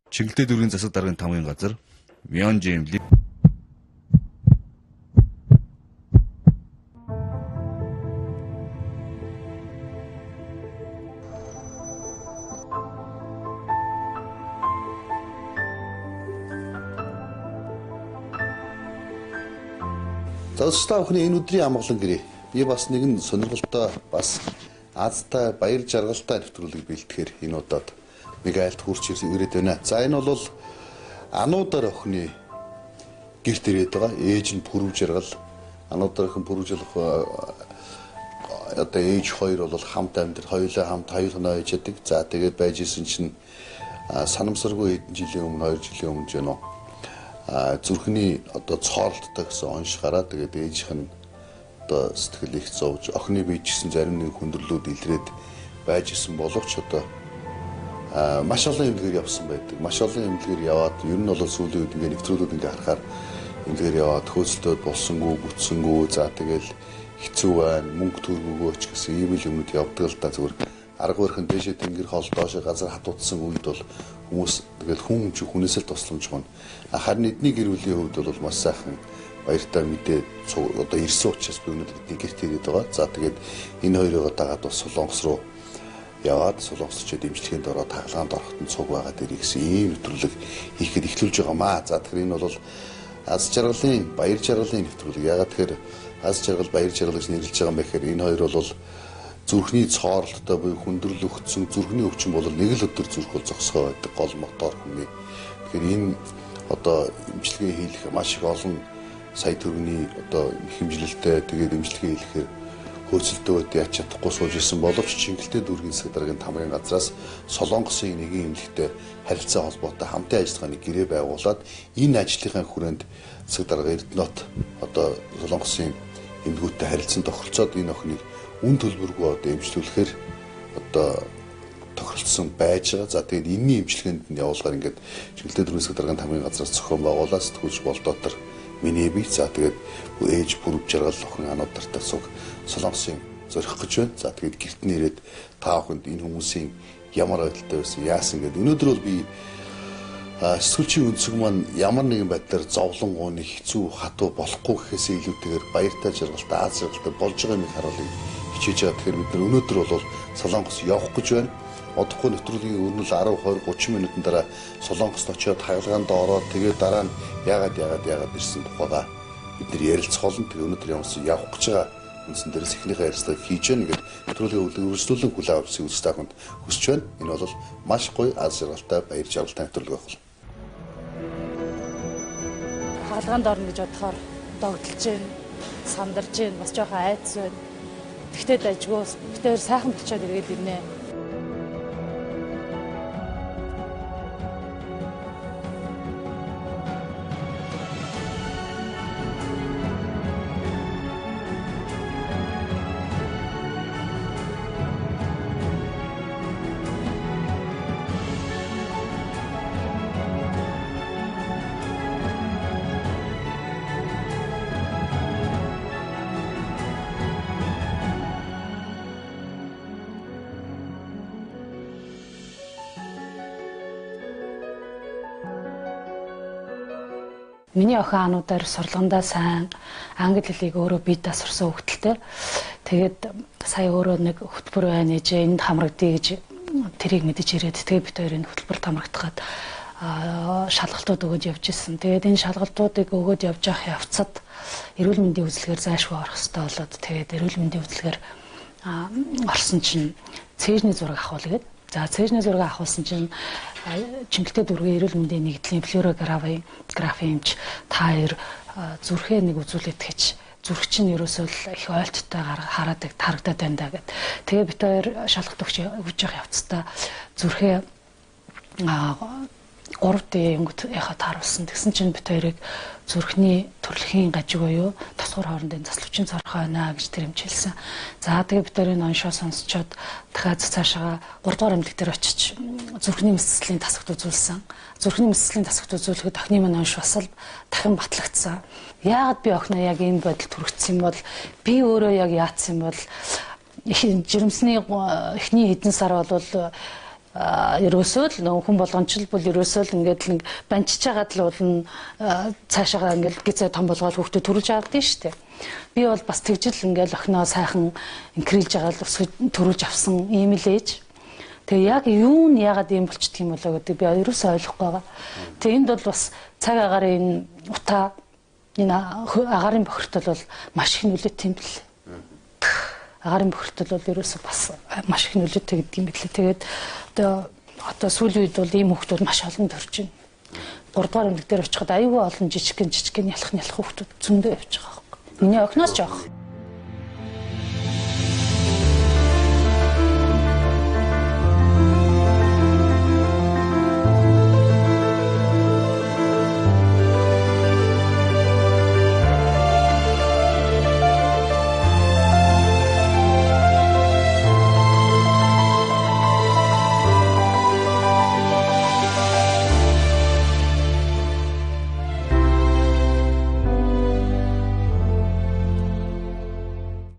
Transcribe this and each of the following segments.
Чиглэлтэй дүүргийн засаг даргын тамгын газар Мьонжим Залстай охины энэ өдрийн амгалан гэрээ. Би бас нэгэн сонирхолтой бас Азтай баяр жаргалтай нэвтрүүлэг бэлтгэхээр энэ удаад Мигайлд хурц ирээд байна. За энэ бол Ануудар охины гэрт ирээд байгаа. Ээж нь пүрэв жаргал. Ануудар охин пүрэв жаргал одоо ээж хоёр бол хамт амьдрал, хоёулаа хамт хоёр хоноо ээжэдэг. За тэгээд байж исэн чинь санамсаргүй хэдэн жилийн өмнө 2 жилийн өмнө жинөө зүрхний одоо цооролттой гэсэн онш гараад тэгээд ээжийнх нь одоо сэтгэл их зовж охины биежсэн зарим нэг хүндрэлүүд илрээд байж исэн боловч одоо маш олон эмнэлгээр явсан байдаг. Маш олон эмнэлгээр яваад ер нь бол сүүлийн үед ингээ нэвтрүүлүүд ингээ харахаар эмнэлгээр яваад хөөцөлтөд болсонгүй, бүтсэнгүй за тэгэл хэцүү байна, мөнгө төргөгөөч гэсэн ийм л юмуд явдаг л да зүгээр арга барих нь дээшээ тэнгэр хол доошоо газар хатуудсан үед бол хүмүүс тэгэл хүн хүнээс л тусламж гонно. Харин эдний гэр бүлийн хувьд бол маш сайхан баяртай мэдээ одоо ирсэн учраас би өнөөдөр эдний гэрт ирээд байгаа. За тэгээд энэ хоёроо дагаад бас Солонгос руу яваад солонгосчууд дэмжлэгэнд ороод хаалгаанд ороход нь цуг байгаа дэрийг гэсэн ийм нэвтрүүлэг хийхэд эхлүүлж байгаамаа. За тэгэхээр энэ бол аз жаргалын баяр жаргалын нэвтрүүлэг. Ягаад тэгэхээр аз жаргал баяр жаргал гэж нэрлэж байгаа юм бэ гэхээр энэ хоёр бол зүрхний цооролттой буюу хүндрэл өгцөн зүрхний өвчин бол нэг л өдөр зүрх бол зогсгоо байдаг гол мотор хүний. Тэгэхээр энэ одоо эмчилгээ хийх маш их олон сая төгрөгийн одоо хэмжлэлтэй тэгээд эмчилгээ хийхээр хөөцөлтөөд яач чадахгүй сууж исэн боловч Чингэлтэй дүүргийн засаг даргын тамгын газраас Солонгосын нэгэн эмнэлэгтэй харилцаа холбоотой хамтын ажиллагааны гэрээ байгуулад энэ ажлынхаа хүрээнд засаг дарга Эрдэнэт одоо Солонгосын эмнэлгүүттэй харилцан тохиролцоод энэ охиныг үн төлбөргүй одоо эмчлүүлэхээр одоо тохиролцсон байж байгаа. За тэгээд энэний эмчилгээнд нь явуулгаар ингээд Чингэлтэй дүүргийн засаг даргын тамгын газраас зохион байгуулаад сэтгүүлч болдоотор миний бие за тэгээд ээж пүрэв жаргал охин Ануудартай суг Солонгосын зорих гэж байна. За тэгээд гэрт нь ирээд та охинд энэ хүмүүсийн ямар байдалтай байсан яасан гэдэг. Өнөөдөр бол би сэтгүүлчийн өнцөг маань ямар нэгэн байдлаар зовлон гооны хэцүү хатуу болохгүй гэхээсээ илүүтэйгээр баяртай жаргалтай аз жаргалтай болж байгаа юм харуулъя хичээж байгаа. Тэгэхээр бид нар өнөөдөр бол Солонгос явах гэж байна. Одохгүй нэвтрүүлгийн өрнөл 10, 20, 30 минутын дараа Солонгост очиод хаалгаанд ороод тэгээд дараа нь яагаад ирсэн тухайгаа бид нар ярилцах болно. Тэгээд өнөөдөр ямарсан явах гэж байгаа үндсэн дээрээс эхнийхээ ярилцлагыг хийж гэнэ гэдэг нэвтрүүлгийн үргэлжлүүлэн хүлээн авсан үзэгчтэй хүнд хүсэж байна. Энэ бол маш гоё аз жаргалтай баяр жаргалтай нэвтрүүлэг байх болно. Хаалгаанд орно гэж бодохоор догдолж гин, сандарж гин, бас жоохон айдас байна. Тэгтээ дажгүй битээр сайхан болчиход ирээд ирнэ. Миний охин Ануудар сурлагандаа сайн англи хэлийг өөрөө биедээ сурсан хөлтэй. Тэгээд сая өөрөө нэг хөтөлбөр байна ээжээ энд хамрагдъя гэж тэрийг мэдэж ирээд тэгээд бид хоёр энэ хөтөлбөрт хамрагдахад шалгалтууд өгөөд явж исэн. Тэгээд энэ шалгалтуудыг өгөөд явж явах явцад эрүүл мэндийн үзлэгээр зайлшгүй орох хэрэгтэй болоод тэгээд эрүүл мэндийн үзлэгээр орсон чинь цээжний зураг авахул гээд. За цээжний зураг авахулсан чинь Чингэлтэй дүүргийн эрүүл мэндийн нэгдлийн флюорографийн эмч та хоёр зүрхээ нэг үзүүлээд гэж зүрх чинь ерөөсөө их ойлттой хараадаг тарагдаад байна да гэд. Тэгээ бид хоёр шалгалт өгч явах явцдаа зүрхээ 3D өнгөт яхаа тааруулсан. Тэгсэн чинь бид хоёрыг зүрхний төрөлхийн гажиг буюу тосгор хоорондын заславчин цорхой байна гэж тэр эмч хэлсэн. За тэгээ бид хоёрын оншоо сонсчоод дахиад цаашаа 3 дугаар эмнэлэг дээр очиж зүрхний мэсцлийн тасагт үзүүлсэн. Зүрхний мэсцлийн тасагт үзүүлэхэд охины маань онш бас дахин батлагдсан. Яагаад би охиноо яг энэ байдалд хүргэсэн юм бол би өөрөө яг яатсан юм бол жирэмсний эхний хэдэн сар бол ерөөсөө л хүн болгончл бол ерөөсөө л ингээд нэг банчиж байгаад л бол цаашаа ингээд гизээ том болгоод хүүхдээ төрүүлж авдсан шүү дээ. Би бол бас тэгжил ингээд охиноо сайхан инкрилж байгаа л өсгөж төрүүлж авсан ийм л ээж. Тэгээ яг юу нь яагаад ийм болчихдөг юм болоо гэдэг би ерөөсөө ойлгохгүй байгаа. Тэгээ энд бол бас цаг агарын энэ утаа энэ агарын бохирдол бол маш их нөлөөтэй юм билээ. Агарын бохирдол бол ерөөсөө бас маш их нөлөөтэй гэдэг юм билээ. Тэгээд одоо сүүлийн үед бол ийм хүүхдүүд маш олон төрж байна. 3 дугаар эмнэлэг дээр очиход аюулгүй олон жижигхэн ялах хүүхдүүд зөндөө явж байгаа байхгүй. Миний охиноос жоох.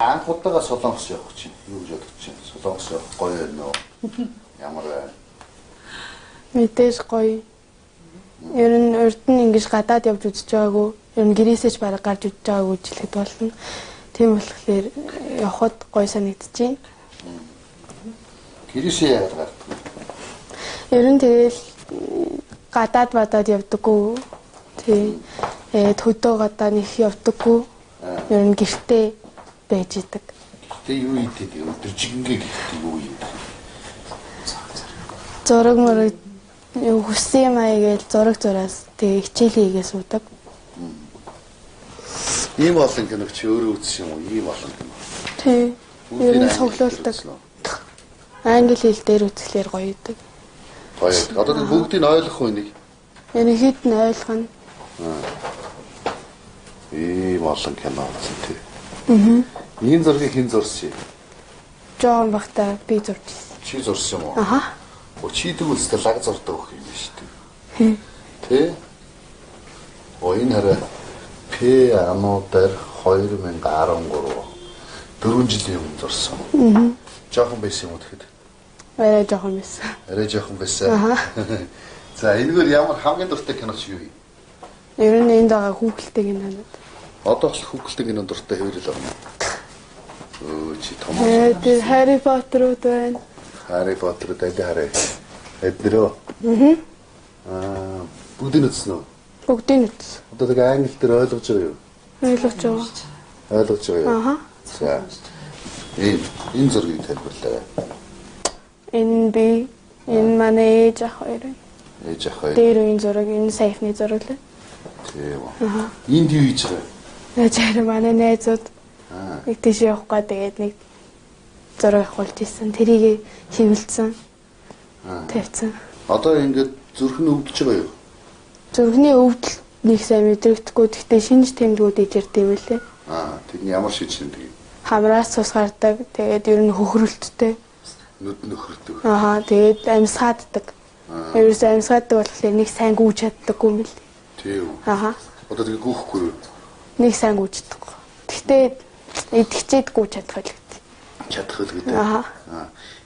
Анхудаага Солонгос явах чинь юу гэж бодож чинь? Солонгос явах гоё байна уу? Ямар байна? Мэдээж гоё. Ер нь урд нь ингэж гадаад явж үзэж байгаагүй. Ер нь гэрээсээ ч бараг гарч үзэж байгаагүй ч хэлэхэд болно. Тийм болохоор явхад гоё санагдчихээн. Гэрээсээ яагаад гардаг? Ер нь тэгэл гадаад явдаггүй. Тийм. Хөдөө гадаа нэг явдаггүй. Ер нь гэртээ байж идэг. Тэ юу ийдэг? Өдөр жигээ гихтэй юу ийдэг? Зураг мөрөг хүссэн маяг гээл зураг зураас тэгээ хичээлээ хийгээ суудаг. Ийм олон киног чи өөрөө үзсэн юм уу? Ийм олон кино. Тий. Ер нь цуглуулдаг. Англи хэл дээр үзэхлээр гоё идэг. Гоё. Одоо тэг бүгдийг ойлгох уу нэг? Ерөнхийд нь ойлгоно. Ийм олон кино үзсэн тий. Энэ зургийг хэн зурсан? Жоон бахта би зурчихсан. Чи зурсан юм уу? Аха. Чи тэгвэл лаг зурдаг байх юм биш үү? Тэ? Энэ хараа П ануудаар 2013 4 жилийн өмнө зурсан. Жохон байсан юм уу тэгэхэд? Арай жохон байсан. Арай жохон байсан. За энэгээр ямар хамгийн дуртай кино чи юу юм? Ер нь энд байгаа хүүхэлтэй кинонууд. Одоо л хүүхэлтэй кино дуртай хэврэл байна. Чи том. Тэр Harry Potter-ууд байна. Harry Potter дайли хараа. Эднэрөө. Бүгдийг үзсэн үү? Бүгдийг үзсэн. Одоо тэг англи дээр ойлгож байгаа юу? Ойлгож байгаа. Ойлгож байгаа юу? Аха. За. Энэ зургийг тайлбарлаа. Энэ би энэ манай ээж ах хоёр. Ээж ах хоёр. Тэр үеийн зураг, энэ саяхны зураг л. Тийм үү. Энд юу хийж байгаа? Наач манай найзууд нэг тийш явах гээд тэгээд нэг зураг авахулж ирсэн. Тэрийг хөвлөсөн. Тавьсан. Одоо ингээд зүрх нь өвдөж байгаа юу? Зүрхний өвдөл нэг сайн мэдрэгдэхгүй. Гэхдээ шинж тэмдгүүд ижирд юм лээ. Тэг ямар шийдэж юм бэ? Хамраас цус гардаг. Тэгээд ер нь хөхрөлттэй. Нүд нөхөрдөг. Тэгээд амьсгааддаг. Ерөөс амьсгааддаг болохоор нэг сайн гүйж чаддаггүй юм лээ. Тийм. Одоо тэгээ гүйхгүй юу? Нэг сайн гүйж чадахгүй. Гэхдээ идэгчээд гүйж чадах л гэдэг. Чадах л гэдэг.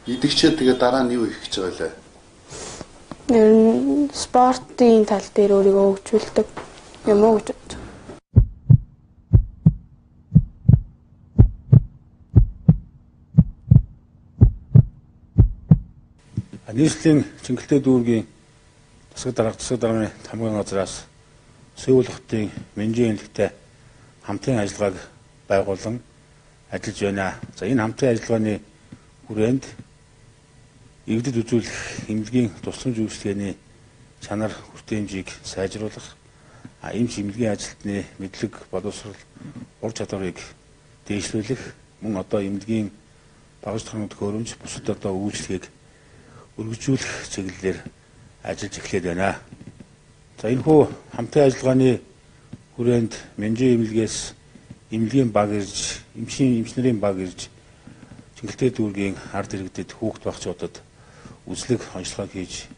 Идэгчээд тэгээ дараа нь юу хийх гэж байгаа лээ? Ер нь спортын тал дээр өөрийгөө хөгжүүлдэг юм уу гэж бодож. Нийслэлийн Чингэлтэй дүүргийн засаг дарганы хамгийн газраас Сөүл хотын Менжийн эмнэлэгтэй хамтран ажиллагааг байгуулан ажиллаж байна. За энэ хамтран ажиллагааны хүрээнд иргэдэд үзүүлэх эмнэлгийн тусламж үйлчилгээний чанар хүртээмжийг сайжруулах, эмч эмнэлгийн ажилтны мэдлэг боловсрол ур чадварыг дээшлүүлэх, мөн одоо эмнэлгийн багш тохиромж хөрөмж бусад одоо үйлчлэгийг өргөжүүлэх чиглэлээр ажиллаж эхлээд байна. За энэхүү хамтран ажиллагааны хүрээнд Менжийн эмнэлгээс эмнэлгийн баг ирж, эмчнэрийн баг ирж Чингэлтэй дүүргийн ард иргэдэд хүүхд багчуудад үзлэг онцлог хийж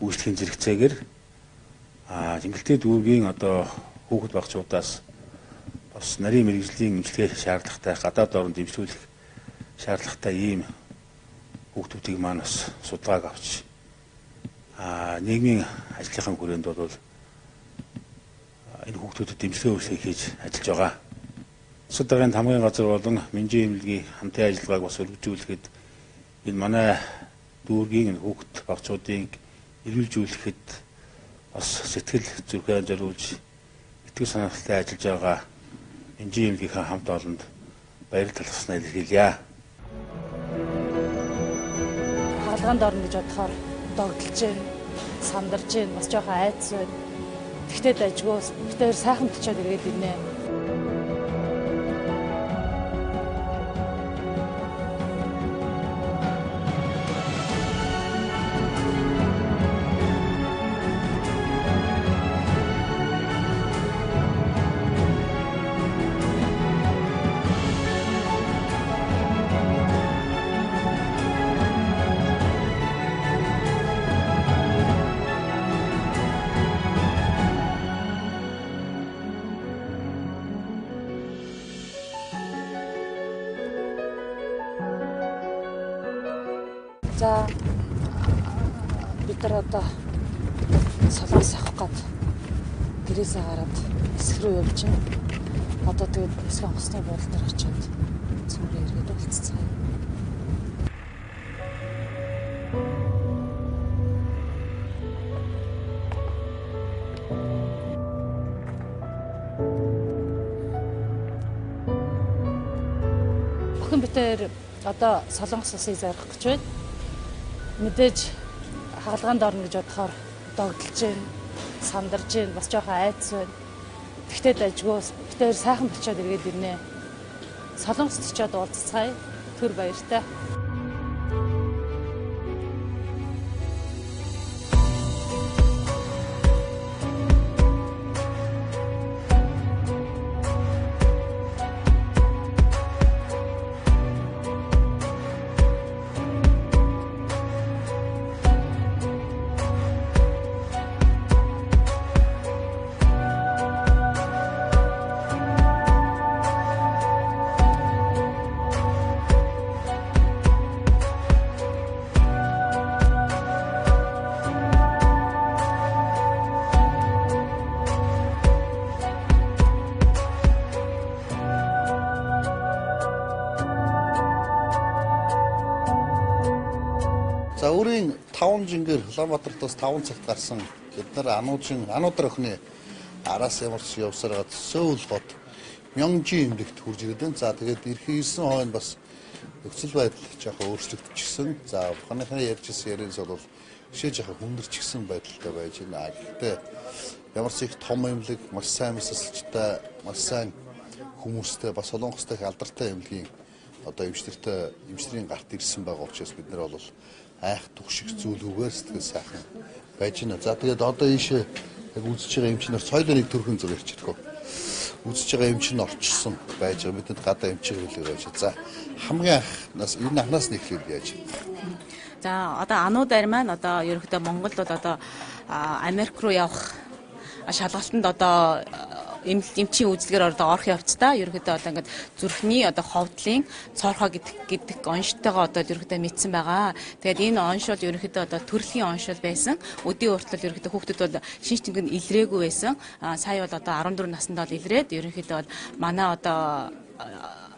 үйлчлэхийн зэрэгцээгээр Чингэлтэй дүүргийн одоо хүүхд багчуудаас бас нарийн мэрэгжлийн эмчилгээ шаардлагатай гадаад орнд эмчлүүлэх шаардлагатай ийм хүүхдүүдийг маань бас судалгааг авч нийгмийн ажлынхаа хүрээнд бол энэ хүүхдүүдэд дэмжлэг үйлчлэг хийж ажиллаж байгаа. Засаг даргын тамгын газар болон менжийн эмнэлгийн хамтын ажиллагааг бас өргөжүүлэхэд энэ манай дүүргийн хүүхд багцуудын эрүүлжүүлэхэд бас сэтгэл зүрхээ зориулж итгэл санаатай ажиллаж байгаа менжийн эмнэлгийн хамт олонд баяр талархснаа илэрхийлье. Хаалганд орно гэж бодохоор догдолж байна, сандарч байна, бас жоохон айдас байна. Тэгтээ дайггүй, тэгтээ сайхан тачаад ирээд ирнэ. За бид нар одоо солонгос авах гээд гэрээсээ гараад эсэх рүү явж байна. Одоо тэгээд эсэх онгоцны буудлын дээр очиод цөмрөө иргэд уулзцгаая. Бүхэн битээр одоо солонгос усыг зарах гэж байна. Мэдээж хаалганд орно гэж бодохоор догдолж байна, сандарч байна, бас жоохон айдас байна. Тэгтээ дайггүй, битээр сайхан бичээд иргээд ирнэ. Солонгост очиод уулзцгаая. Түр баяртай. За өөрийн 5 жингээр Улаанбаатарт бас 5 цагт гарсан бид нар ануудар охины араас ямар ч явсараад Сөүл хот Мёнжийн эмнэлэгт хурж ирээд байна. За тэгээд эрхийн 9 хойно бас нөхцөл байдал жоохон өөрчлөгдчихсэн. За буханыхаа ярьжсэн ярианс бол өшөө жоохон хүндэрчихсэн байдалтай байж байна. Гэхдээ ямар ч их том эмнэлэг, маш сайн мэсэлчтэй, маш сайн хүмүүстэй, бас солонгостой их алдартай эмнэлгийн одоо эмчнэрийн гарт ирсэн байгаа учраас бид нар бол айх тухших зүйлүүгээр сэтгэл сайхан байж байна. За тэгээд одоо ийшээ яг үзэж байгаа эмч нар соёлын нэг төрхөн зүг ярьчих гоо. Үзэж байгаа эмч нь орчсон байж байгаа. Бидэнд гадаа эмчиг хэлээ байж. За хамгийн анхнаас энэ анхнаас нэг хэлээд яаж. За одоо анууд арь маань одоо ерөнхийдөө Монголд одоо Америк руу явах шалгалтанд одоо эмчийн үзлэгээр одоо орох явцдаа ерөнхийдөө одоо ингээд зүрхний одоо ховдлын цорхоо гэдэг онцтойгоо одоо ерөнхийдөө мэдсэн байгаа. Тэгээд энэ оншол ерөнхийдөө одоо төрөлхийн оншол байсан. Өдийн уртлал ерөнхийдөө хүүхдүүд бол шинж тэмдэгт илрээгүй байсан. Сая бол одоо 14 наснда бол илрээд ерөнхийдөө бол манай одоо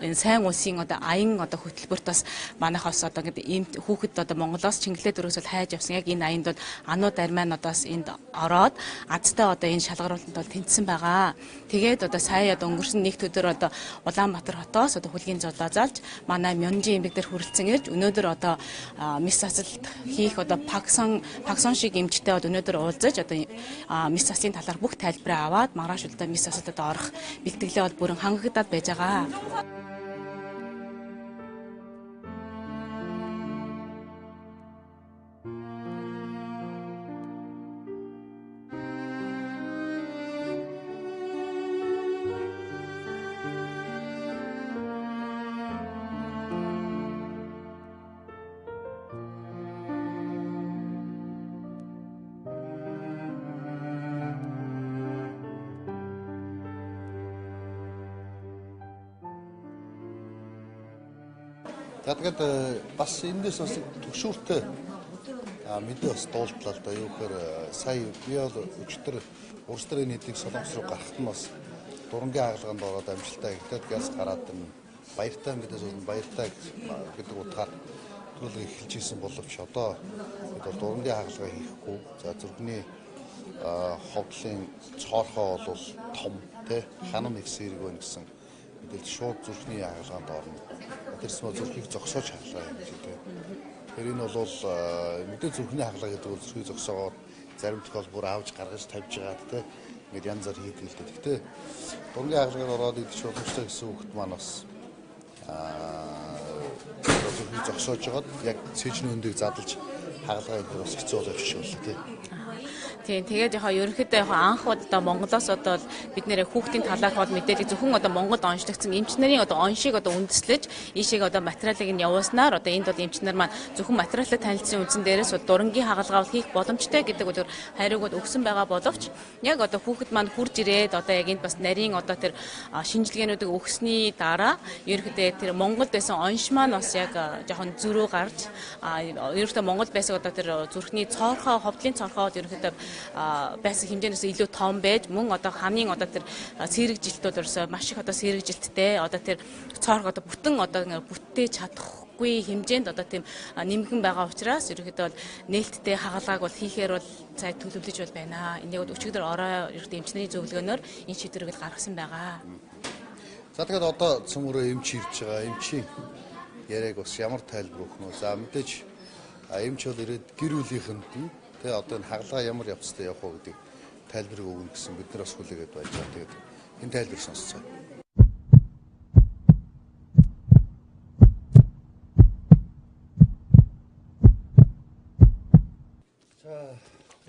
энэ сайн улсын одоо аян одоо хөтөлбөрт бас манайхаас одоо ингээд ийм хүүхэд одоо Монголоос Чингэлээ дөрөөсөл хайж авсан яг энэ аянд бол анууд арь маань одоо энд ороод азтай одоо энэ шалгаруулалтанд бол тэнцсэн байгаа. Тэгээд одоо сая одоо өнгөрсөн нэгд өдөр одоо Улаанбаатар хотоос одоо хүлгийн золоо залж манай Мёнжийн эмнэлэг дээр хүрэлцэн ирж өнөөдөр одоо мис засалт хийх одоо пагсон шиг эмчтэй одоо өнөөдөр уулзаж одоо мис засын талаар бүх тайлбараа аваад маргааш одоо мис засалтад орох бэлтгэлээ бол бүрэн хангагдаад байж байгаа. За тэгээд бас эндээс бас төгшөөртэй мэдээ бас дуулдлаа л да. Юу гэхээр сая би бол өчтөр урс төрийн нийтийг Солонгос руу гарахт нь бас дурангийн хаалганд ороод амжилттай ихтэй газ гараад баяртай мэдээс баяртай гэдэг утгаар төлөв эхэлж исэн боловч одоо бид бол дурангийн хаалгаа хийхгүй. За зүрхний ховдлын цоорхоо бол том тий ханам их зэрэг байна гэсэн мэдээлэл шууд зүрхний хаалгаанд орно. Тэрсмөө зүрхийг зогсоож хаалгаа юм шиг тий. Тэр энэ бол мэдээ зүрхний хаалгаа гэдэг бол зүрхийг зогсоогоод зарим тохиол бүр авч гаргаж тавьж байгаад тий ингээд янз бүр хийдэг л дээ. Гэхдээ дурангийн хаалгаар ороод идэж боломжтой гэсэн хүүхэд маань бас зүрхийг зогсоож байгаад яг цэжний өндийг задлж хаалгаа идэх бас хэцүү боловч шүү дээ тий. Тийм тэгээд ерөнхийдөө анх удаа Монголоос одоо бид нэр хүүхдийн талаарх бол мэдээлэл зөвхөн одоо Монголд онцлогдсон эмч нарын одоо оншийг одоо үндэслэж ийшээ одоо материалыг нь явуулснаар одоо энд бол эмч нар маань зөвхөн материалыг танилцсан үндсэн дээрээс дурангийн хагалгаа хийх боломжтой гэдэг үгээр хариуг өгсөн байгаа боловч яг одоо хүүхэд маань хурж ирээд одоо яг энд бас нарийн одоо тэр шинжилгээнүүдийг өгсөний дараа ерөнхийдөө тэр Монголд байсан онш маань бас яг жоохон зөрөө гарч ерөнхийдөө Монголд байсан одоо тэр зүрхний цоорхоо ховдлын цоорхоо ерөнхийдөө байсан хэмжээнээс илүү том байж мөн одоо хамгийн одоо тэр сэрэгжилт бол ерөөсөө маш их одоо сэрэгжилттэй одоо тэр цоорх одоо бүтэн одоо бүттэж чадахгүй хэмжээнд одоо тийм нэмгэн байгаа учраас ерөнхийдөө бол нээлттэй хагалгааг бол хийхээр бол цай төлөвлөж бол байна. Энийг өчигдөр орой ерөнхийдөө эмчнэрийн зөвлөгөөнөөр энэ шийдвэрийг гаргасан байгаа. За тэгээд одоо цөмөрөө эмч ирж байгаа. Эмчийн яриаг бас ямар тайлбар өгөх нь. За мэдээж эмч бол ирээд гэр бүлийнхэнд тэгээ одоо энэ хагалгаа ямар явцтай явах вэ гэдэг тайлбарыг өгнө гэсэн бид нар бас хүлээгээд байж байгаа. Тэгээд энэ тайлбарыг сонсцгоо.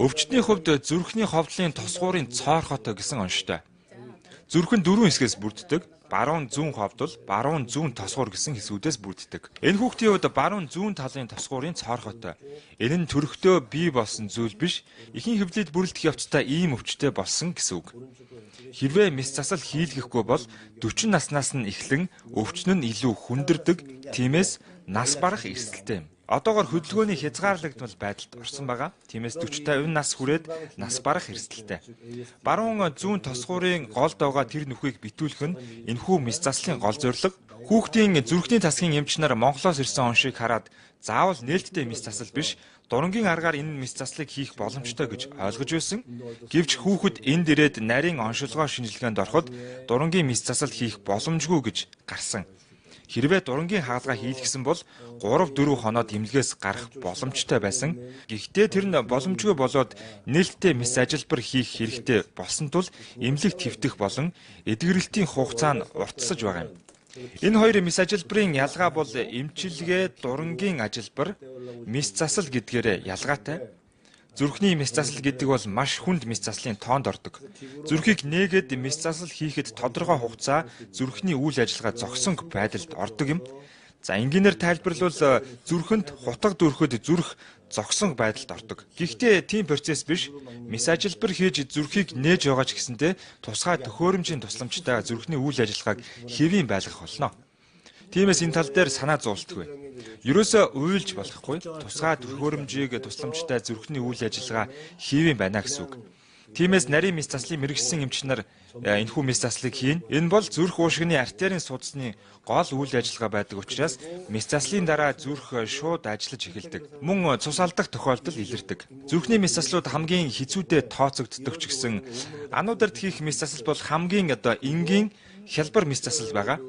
Өвчтний хувьд зүрхний ховдлын тосгуурын цоорхотой гэсэн онштой. Зүрх нь 4 хэсгээс бүрддэг. Баруун зүүн ховдол, баруун зүүн тосгуур гэсэн хэсгүүдээс бүрддэг. Энэ хүүхдийн хувьд баруун зүүн талын тосгуурын цоорхотой. Энэ нь төрөхдөө бий болсон зүйл биш, ихэнх хөвлөд бүрэлдэх явцдаа ийм өвчтэй болсон гэсэн үг. Хэрвээ мис засал хийлгэхгүй бол 40 наснаас нь эхлэн өвчин нь илүү хүндэрдэг, тиймээс нас барах эрсдэлтэй юм. Одоогоор хөдөлгөөний хязгаарлагдмал байдалд орсон байгаа. Тиймээс 40-50 нас хүрээд нас барах эрсдэлтэй. Баруун зүүн тосгуурын гол давгаа тэр нүхийг битүүлэх нь энэхүү мис заслын гол зорилго. Хүүхдийн зүрхний тасгийн эмч нар Монголоос ирсэн оншийг хараад заавал нээлттэй мис засал биш, дурангийн аргаар энэ мис заслыг хийх боломжтой гэж ойлгож байсан. Гэвч хүүхэд энд ирээд нарийн оншилгоо шинжилгээнд ороход дурангийн мис засал хийх боломжгүй гэж гарсан. Хэрвээ дурангийн хаалгаа хийлгэсэн бол 3-4 хоноод эмнэлгээс гарах боломжтой байсан. Гэхдээ тэр нь боломжгүй болоод нээлттэй мис ажилбар хийх хэрэгтэй болсон тул эмнэлэгт хэвтэх болон эдгэрэлтийн хугацаа нь уртсаж байгаа юм. Энэ хоёр мис ажилбарын ялгаа бол эмчилгээ, дурангийн ажилбар, мис засал гэдгээр ялгаатай. Зүрхний мис засал гэдэг бол маш хүнд мис заслын тоонд ордог. Зүрхийг нээгээд мис засал хийхэд тодорхой хугацаа зүрхний үйл ажиллагаа зогсонг байдалд ордог юм. За энгийнээр тайлбарлавал зүрхэнд хутга дүрхэд зүрх зогсонг байдалд ордог. Гэхдээ тийм процесс биш. Мис ажилбар хийж зүрхийг нээж байгаа ч гэсэндээ тусгай төхөөрөмжийн тусламжтай зүрхний үйл ажиллагааг хэвийн байлгах болно. Тиймээс энэ тал дээр санаа зовлтгүй. Ерөөсөө уйлж болохгүй. Тусгай төхөөрөмжийг тусламжтай зүрхний үйл ажиллагаа хийвэн байна гэсэн үг. Тиймээс нарийн мис заслын мэрэгсэн эмч нар энэхүү мис заслыг хийн. Энэ бол зүрх уушгины артерийн судасны гол үйл ажиллагаа байдаг учраас мис заслын дараа зүрх шууд ажиллаж эхэлдэг. Мөн цус алдах тохиолдол илэрдэг. Зүрхний мис заслууд хамгийн хэцүүдэд тооцогддог ч гэсэн ануудаард хийх мис засал бол хамгийн энгийн хялбар мис засал байгаа.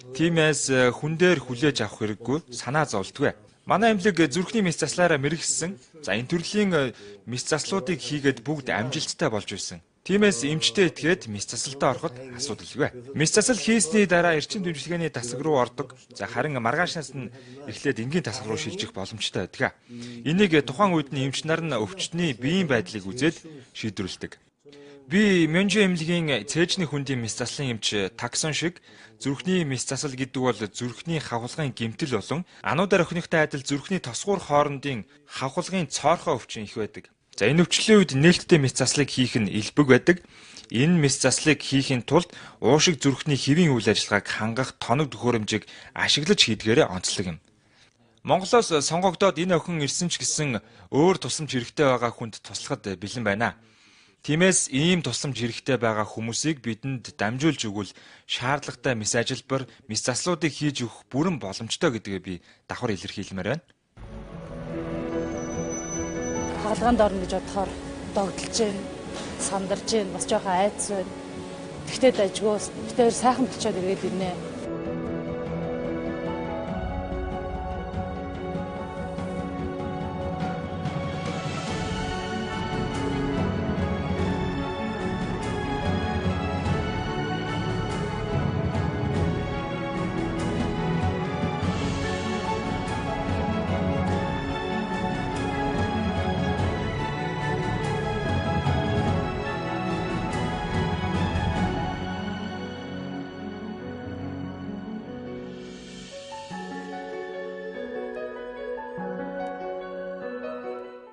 Тиймээс хүн дээр хүлээж авах хэрэггүй, санаа зовлтгүй. Манай эмнэлэг зүрхний мис заслаараа мэрэгссэн. За энэ төрлийн мис заслуудыг хийгээд бүгд амжилттай болж байсан. Тиймээс эмчтэй итгээд мис засалтаа ороход асуудалгүй. Мис засал хийсний дараа эрчим дэмжлэгээний тасаг руу ордог. За харин маргаашнаас нь эхлээд энгийн тасаг руу шилжих боломжтой байдаг. Энийг тухайн үед нь эмч нар нь өвчтний биеийн байдлыг үзээд шийдвэрлэдэг. Би Мөнжин эмнэлгийн цээжний хүндийн мис заслын эмч таксон шиг зүрхний мис засал гэдэг бол зүрхний хавхалгын гэмтэл болон ануудаар охиныхтай адил зүрхний тосгуур хоорондын хавхалгын цоорхоо өвчин их байдаг. За энэ өвчлөлийн үед нээлттэй мис заслыг хийх нь элбэг байдаг. Энэ мис заслыг хийхин тулд уушиг зүрхний хэвийн үйл ажиллагааг хангах тоног төхөөрөмжийг ашиглаж хийдгээрээ онцлог юм. Монголоос сонгогдоод энэ охин ирсэн ч гэсэн өөр тусламж хэрэгтэй байгаа хүнд туслахад бэлэн байна. Тиймээс ийм тусламж хэрэгтэй байгаа хүмүүсийг бидэнд дамжуулж өгвөл шаардлагатай мис ажилбар, мис заслуудыг хийж өгөх бүрэн боломжтой гэдгээ би давхар илэрхийлмээр байна. Хаалганд орно гэж бодохоор догдолж байна, сандарж байна, бас жоохон айдас байна. Тэгтээ дажгуус, тэгтээ сайхан бичээд ирээд ирнэ.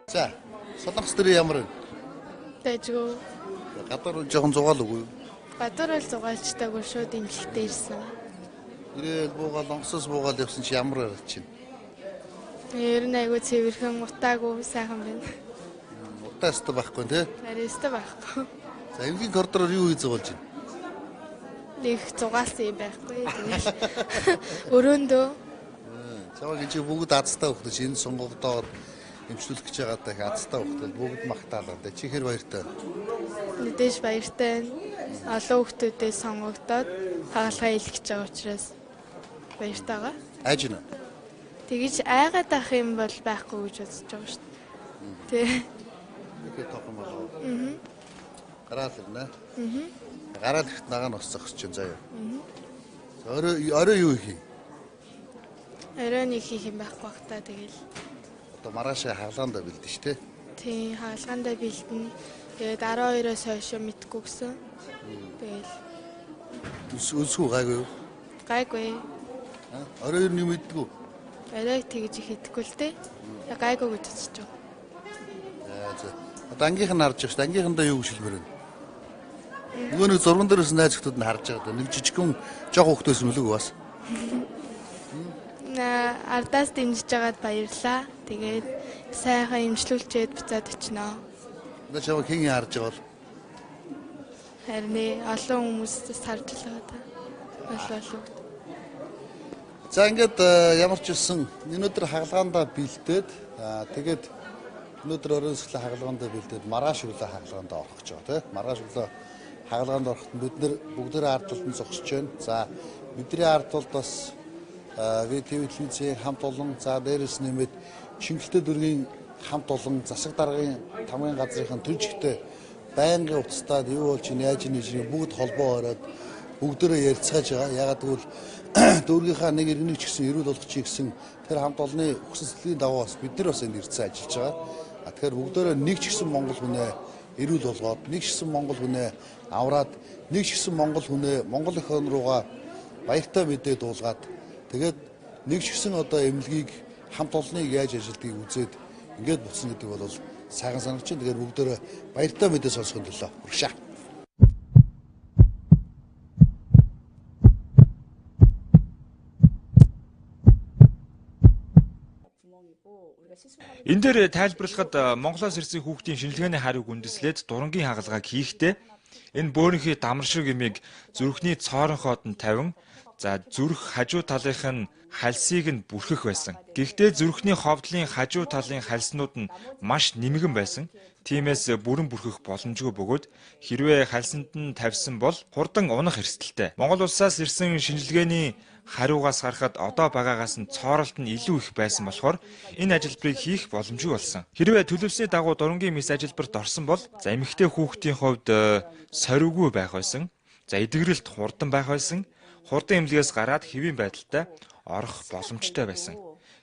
За, солонгос дээр ямар вэ? Дайжгүй. Гадар жоохон зугаал үгүй юу? Гадар бол зугаалчтайгүй шууд имлэгтэй ирсэн. Ирээл буугаал, онгоцоос буугаал явсан чи ямар харагч чинь? Ер нь айгүй цэвэрхэн утаагүй сайхан байна. Утааст байхгүй тий? Ариста байхгүй. За, эмгийн коридороор юу хийж зугаалж байна? Нэг зугаалсан юм байхгүй. Тэгээд өрөөндөө. Чамаг энэ бүгд азтай хөхтэй чи энэ сонгогдоод эмчлүүлэх гэж байгаа даа их азтай хөхтэй бүгд магтаалаа. Чи хэр баяртай? Мэдээж баяртай. Олон хүмүүстэй сонгогдоод хаалгаа хийх гэж байгаа учраас баяртай байгаа. Айж гэнэ. Тэгэж айгаад ах юм бол байхгүй гэж бодож байгаа шүү дээ. Нэг тохон болоо. Гараал ирнэ. Гараал ихт нагаа нь ус зогсож чинь заяа. Орой юу хийх юм? Орой нэг хийх юм байхгүй бах та тэгэл. Одоо маргаашаа хаалгаандаа бэлдэн шүү дээ. Тийм хаалгаандаа бэлдэн. Тэгээд 12-оос хойш мэдгүй гсэн. Тэгэл Өсгөө гайгүй юу? гайгүй. Орой юу мэддэггүй. Орой тэгж их идэхгүй л дээ. Гайгүй гэж бодож байгаа. За. Одоо ангийнх нь харж байгаа шүү дээ. Ангийнхандаа юу гişилмээр вэ? Нөгөө нэг зурган дээрээс найз хүмүүс нь харж байгаа. Нэг жижигхэн жоо хөхтөөс мөлөг бас. Ардаас дэмжиж байгаад баярлаа. Тэгээд сайхан имжлүүлчихэд буцаад очиноо. Одоо чамаа хэн харж байгаа бол? Харин олон хүмүүстээс харж байгаа та. Олон. За ингээд ямар ч үсэн өнөөдөр хагалгаандаа бэлдээд тэгээд өнөөдөр оройн сэлэн хагалгаандаа бэлдээд маргааш өглөө хагалгаандаа орох гэж байгаа тийм. Маргааш өглөө хагалгаанд ороход бид нэр бүгдээрээ ард талд зогсож байна. За бидний ард талд бас ВТВ телевизийн хамт олон за дээрээс нэмээд шингэлтэй дөргийн хамт олон засаг даргын тамгын газрын төржигтэй байнгын уцтаад юу болж яаж нэж бүгд холбоо ороод бүгдээрээ ярилцгааж байгаа. Ягаад гэвэл дүүргийнхаа нэг иргэнийг ч гэсэн эрүүл болгочих гэсэн тэр хамт олонны хүсэл сэтгэлийн дагуу бас бид нар бас энд ирцэн ажиллаж байгаа. Тэгэхээр бүгдээрээ нэг ч гэсэн монгол хүнээ эрүүл болгоод нэг ч гэсэн монгол хүнээ авраад нэг ч гэсэн монгол хүнээ монгол эх хон руугаа баяртай мэдээ дуулгаад тэгээд нэг ч гэсэн одоо эмнэлгийг хамт олныг яаж ажилтгийг үзээд ингээд буцна гэдэг бол сайхан санагч. Тэгээд бүгдээрээ баяртай мэдээ сонсохын төлөө урагшаа. Энэ дээр тайлбарлахад Монголоос ирсэн хүүхдийн шинжилгээний хариуг үндэслээд дурангийн хагалгааг хийхдээ энэ бөөрийнхий дамар шиг юмыг зүрхний цоорынхоод нь тавин за зүрх хажуу талынх нь хальсыг нь бүрхэх байсан. Гэхдээ зүрхний ховдлын хажуу талын хальснууд нь маш нэмгэн байсан. Тиймээс бүрэн бүрхэх боломжгүй бөгөөд хэрвээ хальсанд нь тавьсан бол хурдан унах эрсдэлтэй. Монгол улсаас ирсэн шинжилгээний хариугаас харахад одоо багаагаас нь цооролт нь илүү их байсан болохоор энэ ажилбарыг хийх боломжгүй болсон. Хэрвээ төлөвлөсний дагуу дурангийн мис ажилбарт орсон бол за эмэгтэй хүүхдийн хувьд сорвгүй байх байсан. За эдгэрэлт хурдан байх байсан. Хурдан эмнэлгээс гараад хэвийн байдалтай орох боломжтой байсан.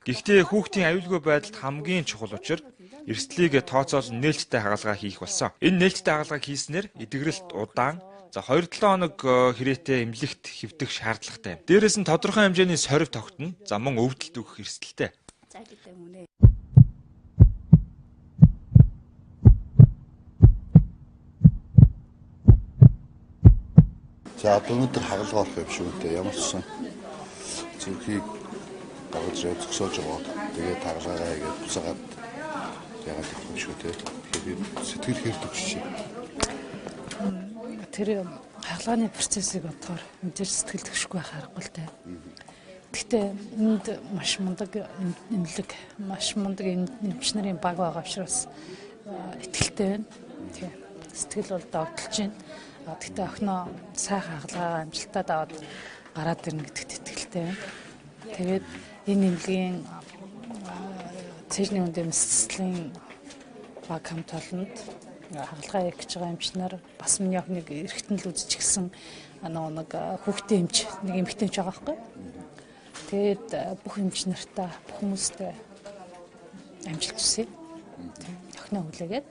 Гэхдээ хүүхдийн аюулгүй байдалд хамгийн чухал учир эрсдлийг тооцоолон нээлттэй хагалгаа хийх болсон. Энэ нээлттэй хагалгааг хийснээр эдгэрэлт удаан за 2-7 хоног хэрээтэй эмнэлэгт хэвдэх шаардлагатай. Дээрээс нь тодорхой хэмжээний сорив тогтно. За мөн өвдөлт өгөх эрсдэлтэй. За одоо өнөөдөр хагалгаа орох юм шүү дээ. Ямар ч сан зүрхийг давж зөксөж байгаа. Тэгээд таглаараа гэж буцаагаад яагаад гэх юм шүү те. Тэгэхээр сэтгэл хэрдэгч чи. Тэр хагалгааны процессыг бодохоор мэдээж сэтгэл төвшгүй байх аргагүй л дээ. Гэхдээ энд маш мундаг эмнэлэг, маш мундаг эмч нарын баг байгаа учраас итгэлтэй байна. Тийм. Сэтгэл бол догдолж байна. Гэхдээ охиноо сайхан хагалгаа амжилтад аваад гараад ирнэ гэдэгт итгэлтэй байна. Тэгээд энэ эмнэлгийн цэжний үндэм сэтгэлийн баг хамт олонд хагалгаа хийж байгаа эмч нар бас миний охиныг эргэтэн л үзчихсэн нэг хүүхдийн эмч, нэг эмэгтэй эмч байгаа байхгүй. Тэгээд бүх эмч нартаа бүх хүмүүстэй амжилт хүсье. Охиноо хүлээгээд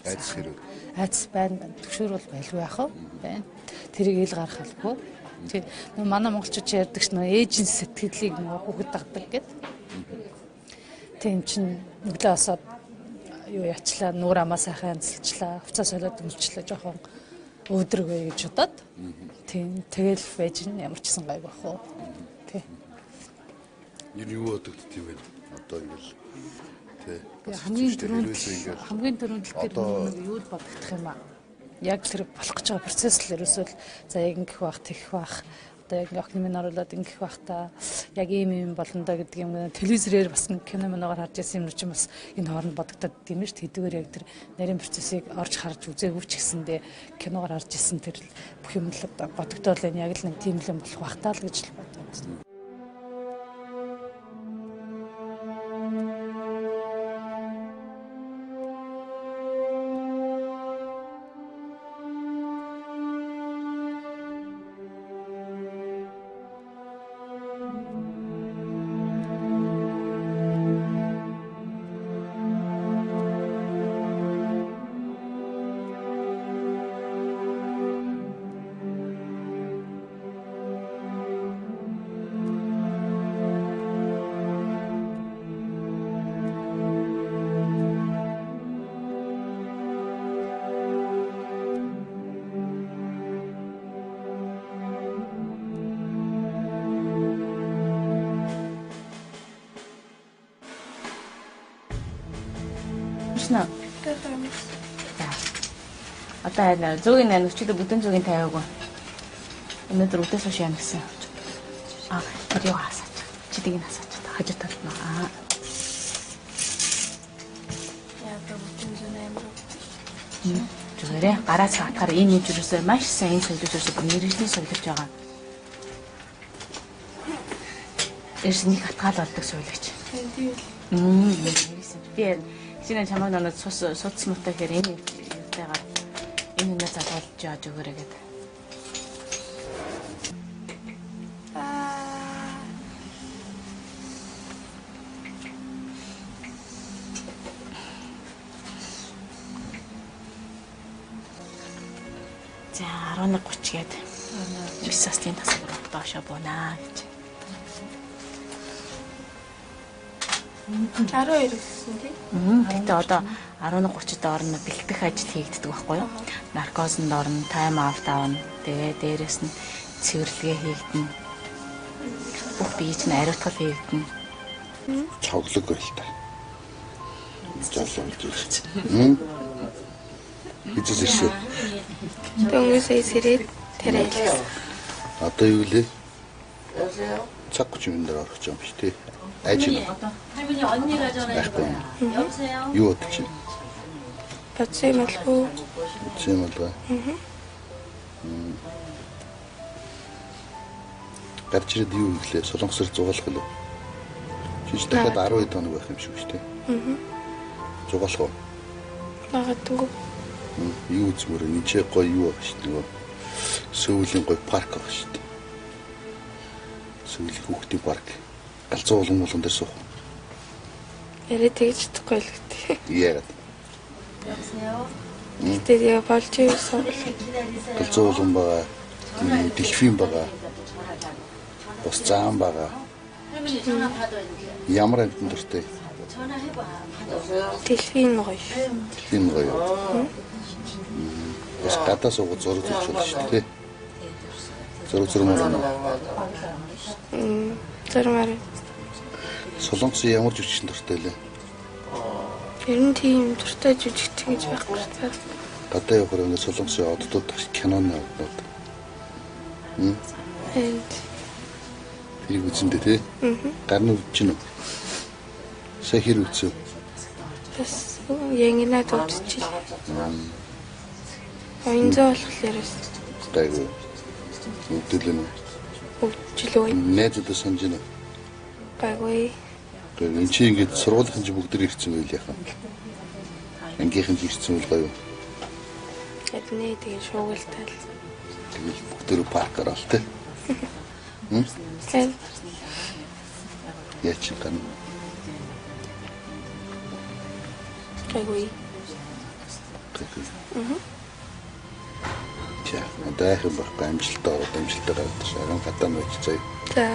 Айдас хэрэг. айдас байна. Төгшөөрөл байлгүй яах вэ? Байна. Тэрийг ил гарах албагүй. Тэгээд манай монголчууд ярьдаг ш нь ээжийн сэтгэлийг хүүхэд дагдаг гэд. Тийм чин өглөө осоод юу ячлаа, нүүр амаа сайхан амсалчлаа, хувцас солиод өмчлөө жоохон өөдрөгөө гэж бодоод. Тийм тэгэл байж ямар ч гэсэн гайг бах уу. Тий. Юу бодогдд юм бэ? Одоо ингээл тий. Хамгийн дөрөнд л тэр нэг юу л бодогдох юм аа. Яг тэр болох гэж байгаа процесс л ерөөсөө л за яг ингэх байх, тэгэх байх. Одоо яг охин минь оруулаад ингэх байх та. Яг ийм болно да гэдэг юм. Телевизээр бас кино моногоор харж байсан юм чи бас энэ хооронд бодогдоод тийм шүү. Тэдгээр яг тэр нарийн процессыг орж харж үзээгүй ч гэсэндээ киногоор харж исэн тэр бүх юм л бодогдоод байна. Яг л нэг тийм л юм болох байх таа л гэж л бодсон. Шна. Одоо энэ зөгийн нөхчөд бүдэн зөгийн тавиагүй. Өнөөдөр өдөөс хойш яана гэсэн. Тэр юу хасаач. Чи тийг хасаач. Хажуу талд нь. Яа бүдэн зөний амир. Зүгээрээ гараас хатахаар энэ нэг юусоо маш сайн солиулж ирсэн мэрэгжлийн солиулж байгаа. Эрснийг хатгаал болдог солиулж. Тийм. Би Синэ чамаг надад судсмуутай гэхээр энэ юутайгаар энэ нэ залгуулж яаж өгөөрэй гэдэг. За 11:30 гээд 9 сарын тасгаар доошо буунаа гэж. 12 гэсэн тий. Гэтэ одоо 11:30-д орно бэлтгэх ажил хийгддэг байхгүй юу? Наркознд орно, тайм аут авна. Тэгээ дээрэс нь цэвэрлэгээ хийгдэнэ. Бүх бие чинь ариутгал хийгдэнэ. Цоглог байл та. Жолооч гэж. Эцэс ирсэн. Дөнгөсөө сэрээд тэрээ. Одоо юу лээ? Цаг 30 минут дээр орох юм биш тий. Ажил. 할머니 언니가 전화했어요. 여보세요? Юу бодож байна? Бацээ малгүй. Тийм болоо. Гарч ирээд юу иглээ? Солонгосоор зугаалах уу? Чи дахиад 12 хоног байх юм шиг шүү дээ. Зугаалах уу? Магадгүй. Юу зүгээр нэг гоё юу байх шүү дээ. Сөүлийн гоё парк байх шүү дээ. Сөүлийн хүүхдийн парк. Галзуу улан дээр суух. Ярэ тэгж чадахгүй л гэдэг. Яагаад? 여보세요? Тэгээд болж ирсэн. Галзуу улан байгаа. Дельфин байгаа. Бос заан байгаа. 할머니 전화 받아야 돼. Ямар амтан дуртай? 전화해봐. 받아오세요. Дэлхийн гоё. Дельфин гоё. Бас гадаа суугаад зураг зурж байна шүү дээ. Зураг зурмаар байна. Зурмаар. Солонгосын ямар жүжигчин дуртай лээ? Ер нь тийм дуртай жүжигчин гэж байхгүй байна. Гадаа явахаар ингээд солонгосын оддууд киноны оддууд. Тэрийг үзэндээ тий? Гарны үзэж гэнэ. Сая хэр үзсэн? Бас янгинаад үзчихээ. Оюнзаа болохоор гайгүй. Үдэлэн. үзчихлээ. Найзуудаа санаж байна. Гайгүй. Тэгээд энэ чи ингээд сургуулийн хэмжээ бүгд ирсэн байл яхаа. Ангийнхан ирсэн үл гоё. Эдний тэгээ шуугилтай. Тэгээд бүгд парк орол тий. Хэн Яач гэн. гайгүй. Ча, надад их байхгүй амжилттай гараад шаран гадаа байж заяа. За.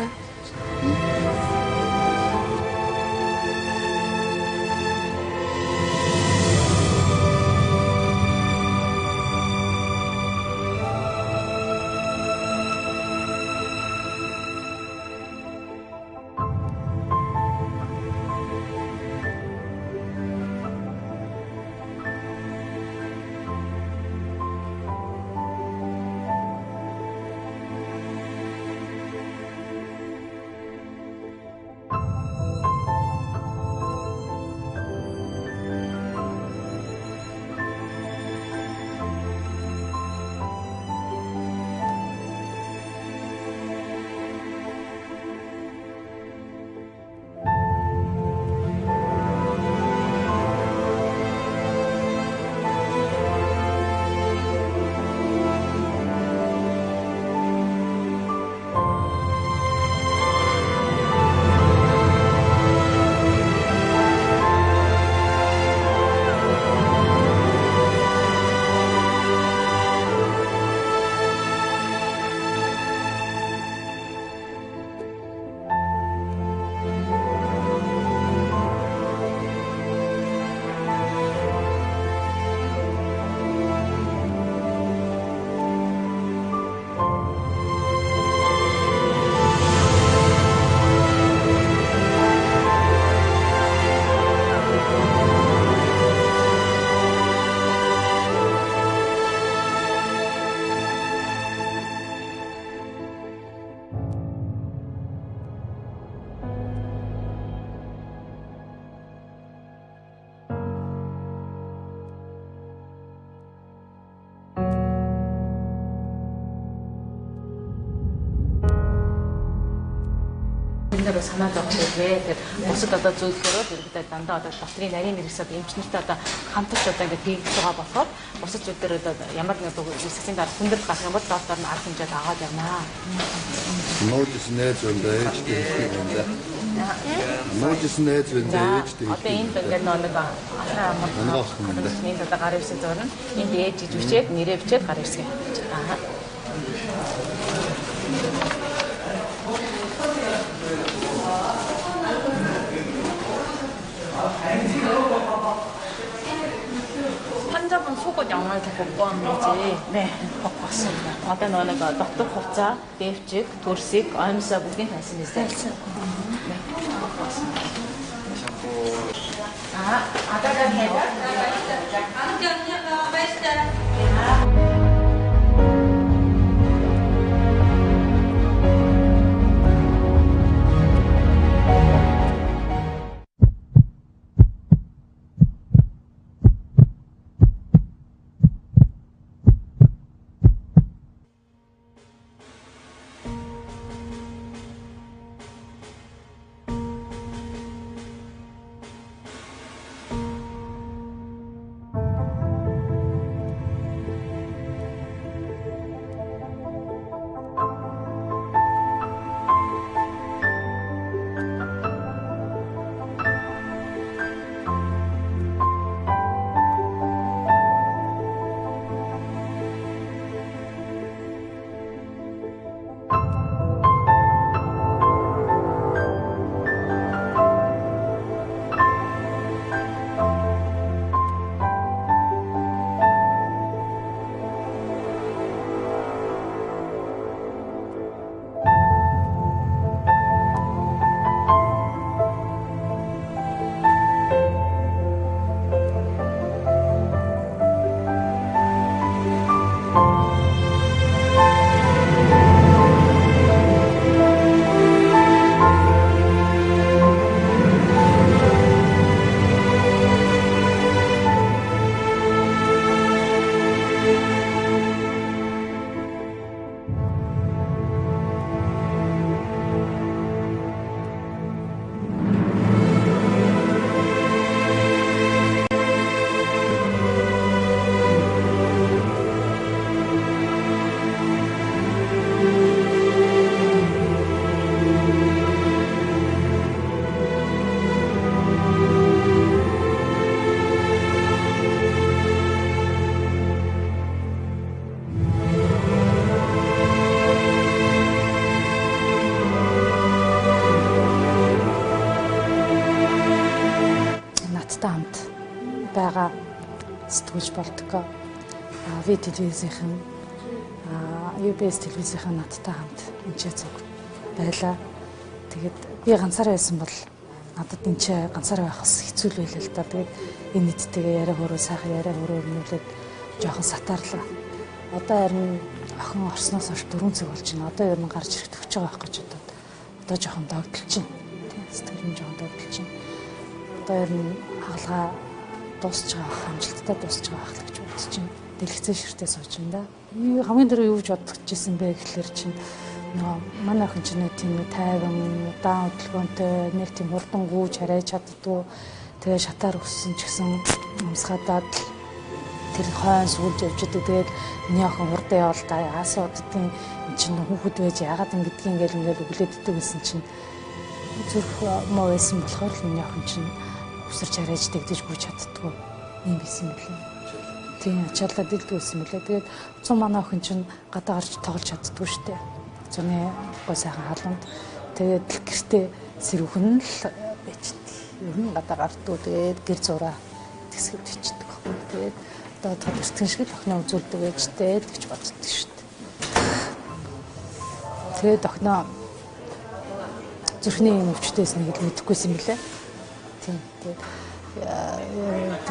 Эндээ санаад авчихвээ. Тэгээд бусад одоо зөвлөхөөрөө ерөнхийдөө дандаа одоо докторийн нарийн мэргэсэд эмчнэртэй одоо хамтарч одоо ингээд хийгдэж байгаа болохоор бусад зүйлээр одоо ямар нэгэн үсгэсийн дараа хүндрэл гарах юм бол доктор нь арга хэмжээд аваад явнаа. Нөөц нээз өндөө ээжтэй хэлдэг. Нөөц нээз өндөө ээжтэй. Одоо энд ингээд нэг ахаа амт энд одоо гар ирсэн зурна. Энд ээж гэж бичээд нэрээ бичээд гар ирсэн. Аа. 환자분 속옷 양말 다 벗고 한 거지? 네, 벗고 왔습니다. Одоо нэг доктор хувцас, дэвчиг, төрсийг, оймсоо бүгдийг тавьсан биз дээ. 네, 벗고 왔습니다. 아다가 해봐. надтай хамт байгаа сэтгүүлч болдгоо. Ви телевизийнхэн UBS телевизийнхэн надтай хамт энэ цог байлаа. Тэгээд би ганцаараа байсан бол надад энэ ганцаараа байх бас хэцүү л байлаа л да. Тэгээд энэ нийттэйгээ яриа хөрөө сайхан яриа хөрөө өрнүүлээд жоохон сатаарлаа. Одоо харин охин орсноос хойш 4 цаг болж байна. Одоо ер нь гарч ирэх төгч байгаа байх гэж бодоод одоо жоохон догдолж байна. Тийм сэтгэл нь жоохон догдолж байна. Одоо ер нь хаалгаа дуусч байгаа амжилттай дуусч байгаа гэж бодож байна. Дэлгэцэн ширтээ сууж байна да. Би хамгийн дөрөв юу гэж бодож ирсэн бэ гэхэлэр чинь манай охин чинь нэг тийм тайван, удаан хөдөлгөөнтэй, нэг тийм хурдан гүйж харайж чаддгүй. Тэгээ шатаар өссөн ч гэсэн амсгаадаад тэр хойн сүлж явж идэг. Тэгээд миний охин хурдан явал та яасуудын чинь хүүхэд байж яагаад ингэдгийг ингээл өглөөд иддэг гэсэн чинь зүрх муу байсан болохоор л миний охин чинь өсөрч харайж дэгдэж гүйж чаддгүй юм байсан юм лээ. Тийм ачааллаа дэлдгүүлсэн мөлий. Тэгээд цум манай охин чинь гадаа гарч тоглож чаддгүй штэ. Зуны гой сайхан халуунд. Тэгээд гэртээ сэрүүхэн л байчихдээ. Ер нь гадаа гардгүй. Тэгээд гэр зураа тэсгэв бичдэг. Тэгээд одоо тодорхой шиг л охиноо үзүүлдэг байжтэй гэж боддог штэ. Тэгээд охиноо зүрхний өвчтөөс нэг л мэдэхгүйсэн мөлий. Тийм. Тэгээд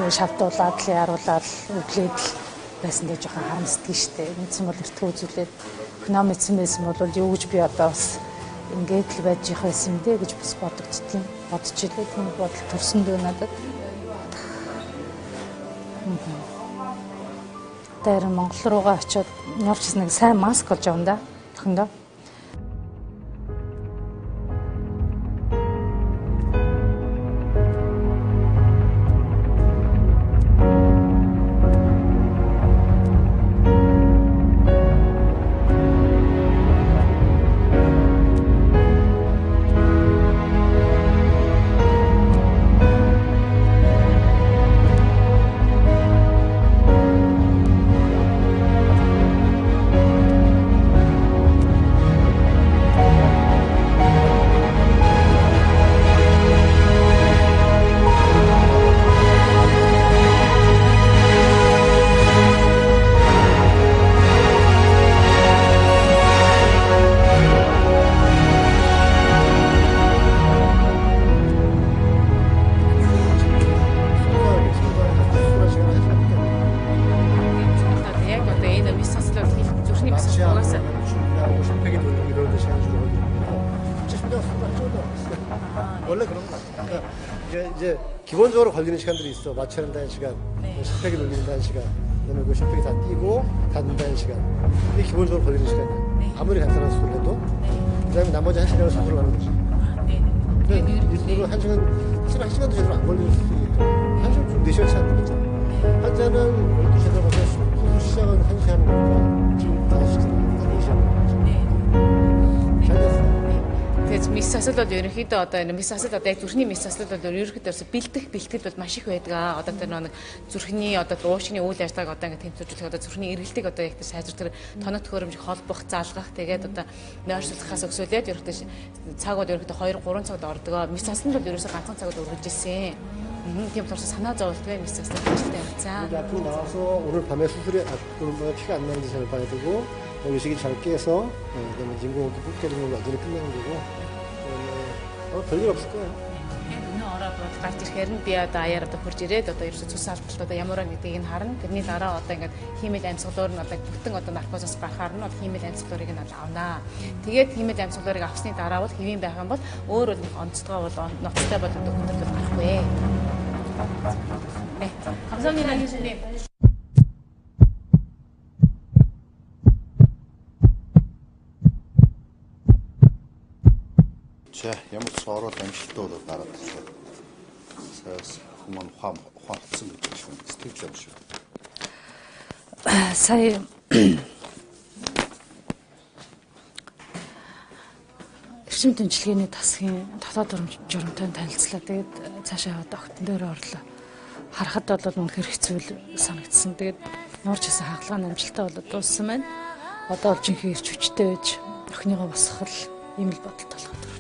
шавдуулаад л яруулаад өглөөд л байсан дэ жоохон харамсдаг штэ. Мэдсэн бол эртгөө үзүүлээд охиноо мэдсэн байсан бол юу гэж би одоо бас ингээд л байж их байсан юм дээ гэж бас бодогдтiin. Бодож илээ тийм бодол төрсөн дөө надад. Тэр Монгол руугаа очиод явж нэг сайн маск олж авна да. Охиндоо. 원래 그런 거 같아요. 그러니까 이제 기본적으로 걸리는 시간들이 있어. 마취한다는 시간, 샤팩이 눌린다는 시간, 그다음에 그 샤팩이 다 뛰고 닫는다는 시간. 이게 기본적으로 걸리는 시간이야. 아무리 간단한 수술을 해도. 그다음에 나머지 1시간을 수술을 하는 거지. 근데 이 수술은 1시간, 사실 1시간도 제대로 안 걸릴 수 있고 1시간 좀 4시간치 안 걸리잖아. 환자는 12시에 들어가서 수술 시작은 1시에 하는 거니까 지금 5시 들어가니까 4시에 하는 거지. 잘 됐어. Тэгээд мис асуудлууд ерөнхийдөө одоо энэ мис асуудал одоо яг зүрхний мис асуудлууд ерөнхийдөө бэлтгэл бол маш их байдаг. Одоо тэр нэг зүрхний одоо уушгины үйл ажиллагааг одоо ингэ тэмцүүлэх одоо зүрхний эргэлтийг одоо яг тэр сайжруулах тэр тоног төхөөрөмж холбох, заалгах тэгээд одоо нойрсуулахаас өксүүлээд ерөнхийдөө цагууд ерөнхийдөө 2-3 цагт ордог. Мис асуудал бол ерөөсөө ганцхан цагт үргэлж ирсэн. Тийм болохоор санаа зовлтгүй мис асуудал хэрэгтэй явцсан. 앞으로 나와서 오늘 밤에 수술에 피가 안 나는지 잘 봐야 되고 의식이 잘 깨서 그다음에 인공호흡기 붓게 되는 걸 완전히 끝내는 거고 별일 없을 거예요. Өнөө ороод гарч ирэхээр нь би одоо аяар одоо хурж ирээд одоо ерөөсө цус алдалт одоо ямар нэгдгийг нь харна. Тэрний дараа одоо ингээд химийл амьсгалуур нь одоо бүтэн одоо наркозоос гарахаар нь химийл амьсгалуурыг нь авнаа. Тэгээд химийл амьсгалуурыг авсны дараа бол хэвийн байх юм бол өөр бол онцлогоо бол ноцтой бол одоо хүндрэл гарахгүй. 감사합니다, 교수님. За ямар ч ороод амжилттай бол гараад ирсэн. Саяас хүмүүс ухаалцсан гэж шүү. Сэтгэл юм шүү. Сая эрчим тэмцлэгээний тасгийн дотоод журамтай танилцлаа. Тэгээд цаашаа яваад огтон дээр орлоо. Харахад бол үнэхээр хэцүү санагдсан. Тэгээд нуурч хийсэн хагалгааны амжилттай болоод дууссан байна. Одоо бол жинхэнэ ирч хүчтэй байж охиныгоо босгох ийм л бодолд болгоод байна.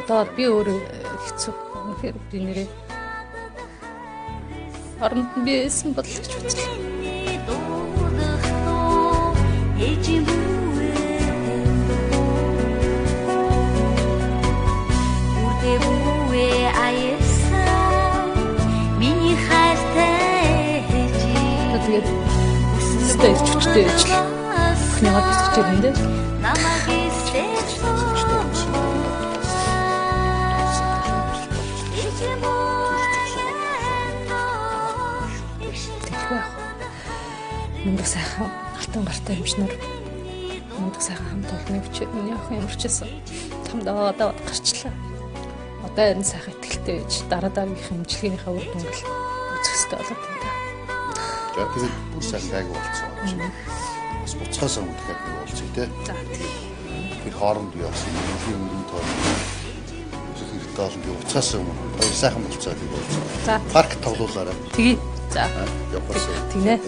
Одоо би өөрөө хэцүү үнэхээр би нэрээ оронд нь би байсан бол гэж бодлоо. Тэгээд өсөлтөд ирч хүчтэй ижил. Өхнийгаа бисгэж ирэндээ. Мундаг сайхан алтан гартай эмчнэр мундаг сайхан хамт олны хүч миний охин ямарчсан. Тамдаа одоо гарчлаа. Одоо энэ сайхан ихтэй ээж дараагийнх хэмжлэгийнхаа үр дүнгэл үзэх хэрэгтэй болоод байна. За тэгээд бүр сайн гайг болцсон. Бас буцхаас өмнө дахиад нэг болцсон тий. За тэр хооронд юу болсон юм өндөр тоо. Үзэх хэрэгтэй олон би буцхаас өмнө хоёр сайхан болцоо тийм болцсон. За парк тоглуулаарай. тэгье. За явахсан. тэгнэ.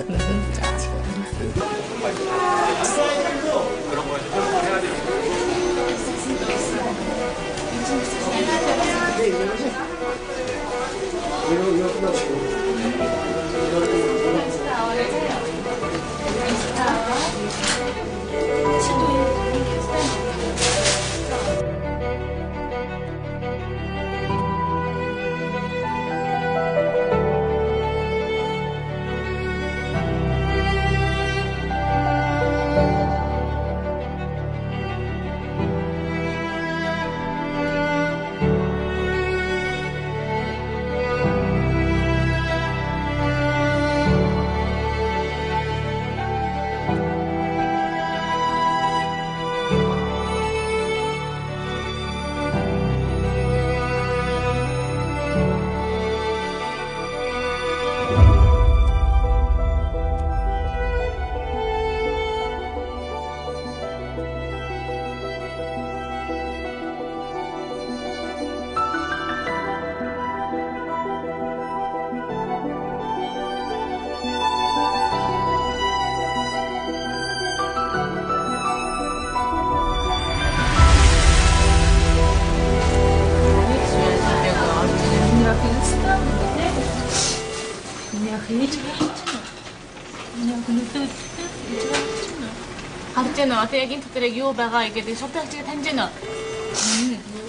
Одоо яг энэ дотор яг юу байгаа гэдэг шууд хачиг таньж байна.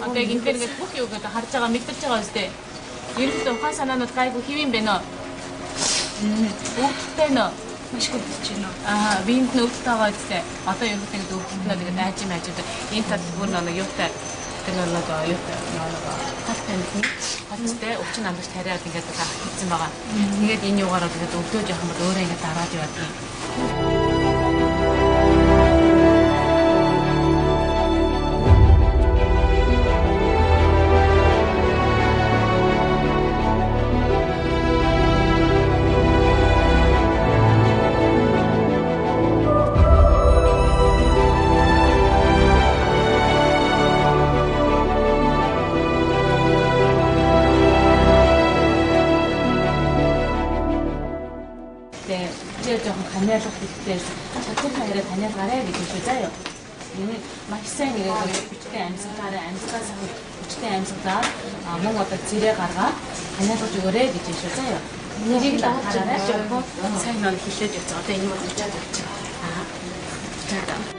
Одоо яг энэ дээр ингээд бүх юу гэдэг харж байгаа мэдэрч байгаа үстэй. Ерөнхийдөө ухаан санаанууд гайгүй хэвэн байна. Өвдөлттэй нөө. Маш хөвдөж байна. Биенд нь өвдөлт байгаа үстэй. Одоо юу гэдэг өвдөлтнөө тэгээд айжим энэ тал бүр нэг юутай тэгээд нэг юутай хат тань хаттай өвчин амлагч тариад ингээд хийсэн байгаа. Тэгээд энэ юугаараа тэгээд өвдөж явах юм бол өөрөө ингээд дараад яваад юм. Ханиалах хэрэгтэй. Чадвартай яриа ханиалгаарай гэж хэлж заяа. Маш сайн нэг бичтэй амьсгалаараа амьсгалаас бичтэй амьсгалаар мөн одоо зэрэг гаргаад ханиалгаж өгөөрэй гэж хэлж заяа. Нэрийг л хараарай. Сайн нэг хэлээд явцгаа. Одоо энэ бол чад явж байгаа. Чад.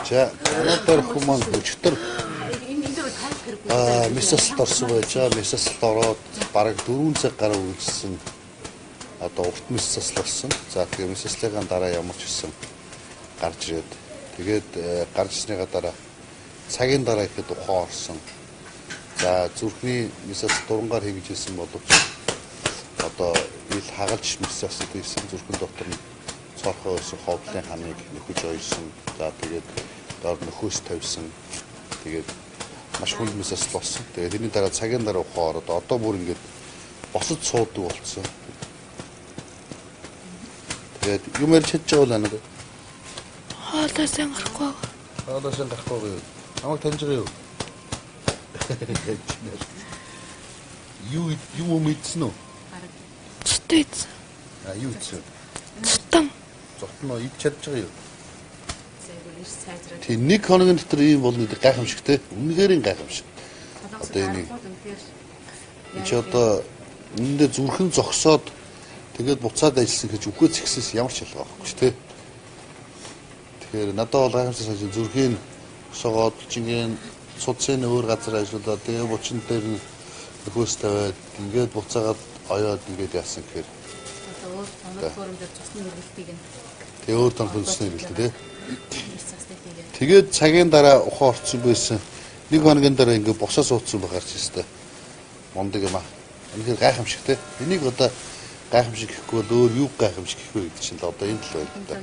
За, өнөөдөр хүмүүс өчтөр мессалт орсон байж байгаа. Мессалт ороод бараг 4 цаг гаруй үргэлжсэн. Одоо урт мессалт болсон. За, тэгээ мессалтын дараа ямар ч гэсэн гарч ирээд тэгээд гарч ирсныгаа дараа цагийн дараа ихэд ухаан орсон. За, зүрхний мессалт дурангаар хийгдсэн боловч одоо ил хагалж мессалт хийсэн зүрхэн дотор нь цорхоо өсөн ховдлын ханыг нөхөж ойсон. За, тэгээд доор нөхөөс тавьсан. Тэгээд маш хүнд мессалт болсон. Тэгээд тэрний дараа цагийн дараа ухаан ороод одоо бүр ингээд босод суудаг болсон. Тэгээд юм ярьж чадж байгаа бол анаа. Хоолойсэн гарахгүй. Хоолойсэн гарахгүй юу? Намайг таньж байгаа юу? Юу мэдсэн үү? Цэтэйц. Юу идсэн? Цутам. Зогтноо идж чадж байгаа юу? Тэг нэг хоногийн дотор ийм бол нэг гайхамшигтэй. Үнэхээр гайхамшиг. Одоо энийг чи одоо эндээ зүрхэн зогсоод тэгээд буцаад ажилласан гэж үхээ згсээс ямар ч ялгаа байхгүй шүү дээ. Тэгэхээр надад бол гайхамшиг санаж зүрхийн согоод чингийн судсын өөр газар ажиллаад тэгээд бучин дээр нь нөхөөс тавиад ингээд буцаагаад оёод ингээд яасан гэхээр одоо өөр тоног форум дээр цусны хэрэглэлтийг нь тэгээд өөр тоног цусны хэрэглэлтэй тэгээд цагийн дараа ухаан орцсон байсан. Нэг хоногийн дараа ингээд босоо суудсан байх гарч ирсэн. Мондөг юм аа. Үнэхээр гайхамшигтэй. Энийг одоо гайхамшиг гэхгүй бол өөр юу гайхамшиг гэх вэ гэдэг чинь л одоо энэ л байна да.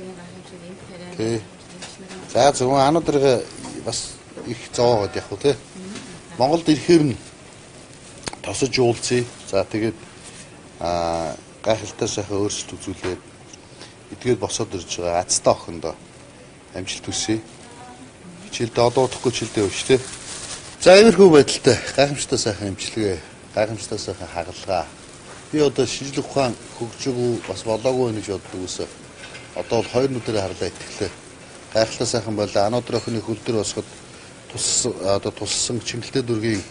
Тий. За зөвхөн ануудрыг бас их зоогоод явах уу те. Монголд ирэхээр нь тосож уулзъя. За тэгээд гайхалтай сайхан өөрчлөлт үзүүлээд эдгээр босоод ирж байгаа азтай охиндоо амжилт хүсье. Хичээлдээ одоо удахгүй хичээлдээ явж те. За иймэрхүү байдалтай гайхамшигтай сайхан имчилгээ, гайхамшигтай сайхан хагалгаа. Би одоо шинжлэх ухаан хөгжөөгүй бас болоогүй гэж боддог үсэ. Одоо бол хоёр нүдээр харлаа итгэлээ. Гайхалтай сайхан байлаа. Ануудар охины хөл дээр босоход туссан Чингэлтэй дүүргийн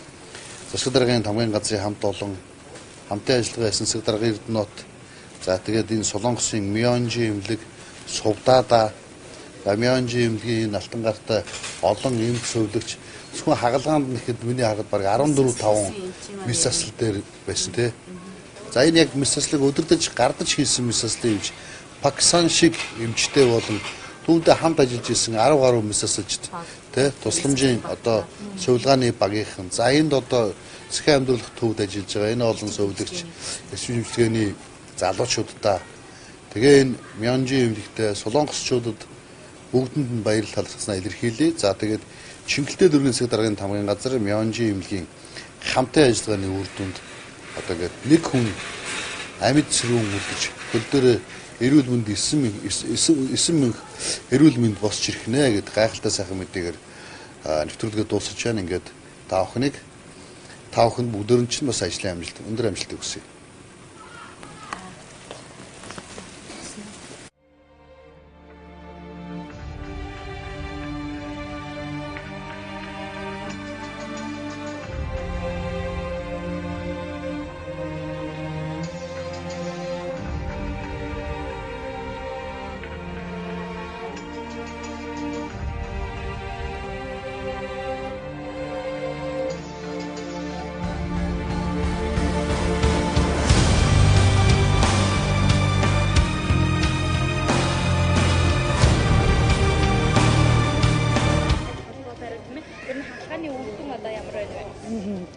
засаг даргын хамгийн газрын хамт олон хамтын ажиллагаа хийсэн засаг даргын Эрдэнэт. За тэгээд энэ Солонгосын Мьонжи эмнэлэг Сувдаада Мьонжи эмнэлгийн алтан гартай олон эмч сувлагч зөвхөн хагалгаанд нэхэд миний харахад баг 14-5 мис асал дээр байсан тий. За энэ яг мис аслыг өдөрдөж гардаж хийсэн мис аслын эмч Пакистан шиг эмчтэй болон түүнтэй хамт ажиллаж исэн 10 гаруй мис асалжт тий тусламжийн одоо сувилгааны багийнхан. За энд одоо засгийн амьдралах төвд ажиллаж байгаа энэ олон сувлагч эсвэлжлэгээний залуучуудаа тэгээ энэ Мьонжи эмнэлэгтэй солонгосчуудад бүгдэнд нь баярлал талархснаа илэрхийлье. За тэгээд Чингэлтэй дүүргийн засаг даргын хамгийн газар Мьонжи эмнэлгийн хамтын ажиллагааны үр дүнд одоо ингээд нэг хүн амьд сэрүүн үлдэж хөл дээр эрүүл мэнд 9 мянга эрүүл мэнд босч ирэх нэ гэд гайхалтай сайхан мэдээгээр нэвтрүүлгээ дуусгаж байна. Ингээд та охинд бүгдөрн чинь бас ажлын амжилт өндөр амжилтыг хүсье.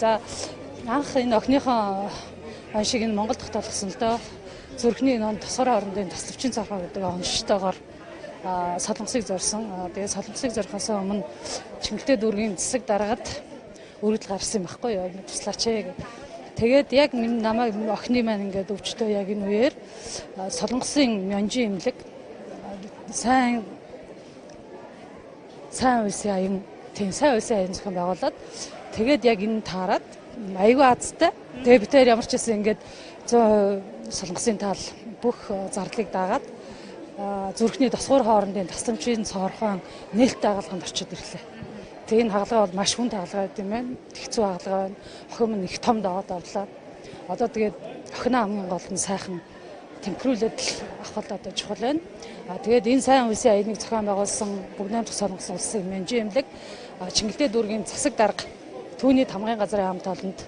За анх энэ охиныхон шиг энэ Монгол дахь толгосон л доо. Зүрхний нон тосгор хоорондын таслагчийн цаахаа гэдэг онцлогтойгоор солонгосыг зорьсон. Тэгээд солонгосыг зорихоос өмнө Чингэлтэй дүүргийн засаг даргад өргөдөл гарсан юм байхгүй юу? Туслаач ээ. Тэгээд яг намайг охины маань ингээд өвчтөө яг энэ үеэр солонгосын Мьонжи эмнэлэг сайн үеийн аян сайн үеийн аян зохион байгуулад тэгээд яг энэ таарад айгүй азтай. Тэгээ бид хоёр ямар ч гэсэн ингээд солонгосын тал бүх зарлыг дагаад зүрхний тосгоор хоорондын тасламжийн цоорхон нээлттэй хагалгаанд орчод ирлээ. Тэгээ энэ хагалгаа бол маш хүнд хагалгаа гэдэг юм байна. Хэцүү хагалгаа байна. Охин минь их том даваад орлоо. Одоо тэгээд охиноо хамгийн гол нь сайхан темперүүлээд авах бол одоо чухал байна. Тэгээд энэ сайн үеийн аяныг зохион байгуулсан бүгд солонгос улсын Мьонжи эмнэлэг Чингэлтэй дүүргийн засаг дарга түүний тамгын газрын хамт олонд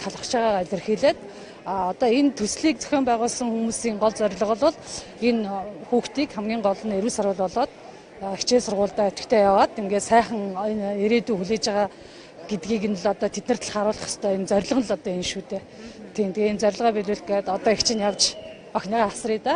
талархж байгаагаа илэрхийлээд одоо энэ төслийг зохион байгуулсан хүмүүсийн гол зорилго бол энэ хүүхдийг хамгийн гол нь эрүүл сарвал болоод хичээл сургуультай өтгтээ яваад ингээд сайхан ирээдүй хүлээж байгаа гэдгийг нь л одоо тэднэрт л харуулах хэрэгтэй. Энэ зорилго нь л одоо энэ шүү дээ. Тийм тэгээ энэ зорилгоо биелүүлэх гээд одоо их чинь явж охиныгаа асрая да.